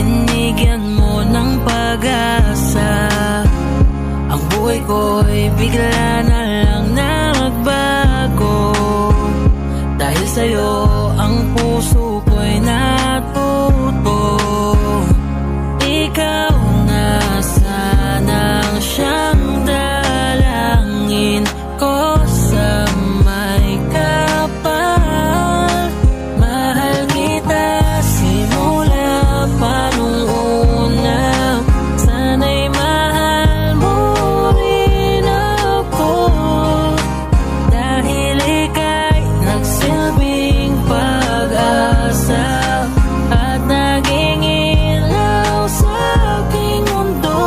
binigyan mo ng pag-asa. Ang buhay ko'y bigla na lang nagbago. Dahil sa'yo ang puso ko'y natuto. Ikaw na sanang siyang dalangin ko sa may kapal. Mahal kita simula pa nung una. Sana'y mahal mo rin ako. Dahil ika'y nagsilbing pag-asa at naging ilaw sa aking mundo.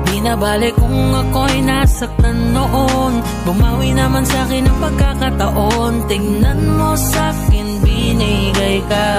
Binabalik kung ako'y nasaktan noon, bumawi naman sa'kin ang pagkakataon. Tingnan mo sa'kin, binigay ka.